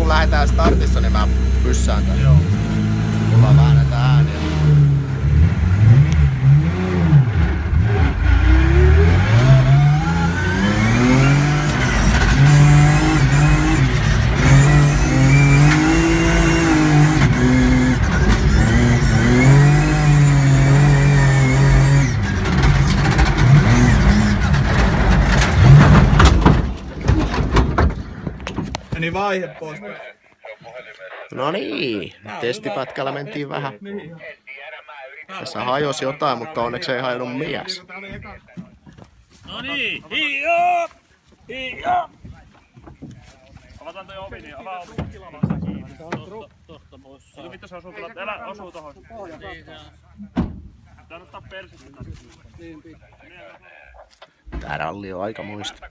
kun lähdetään startissa, niin mä pyssään tän. Joo. Mulla on vähän näitä ääniä. Meni vaihe pois. No niin, testipätkällä mentiin vähän. Tässä hajosi jotain, mutta onneksi ei hajonnut mies. No niin, hiiop! Hiiop! Avataan toi ovi, niin avaa ovi. Tosta pois. Eikö vittu se osuu tuolla? Älä osuu tohon. Tää ottaa persikö. Tää ralli on aika muista.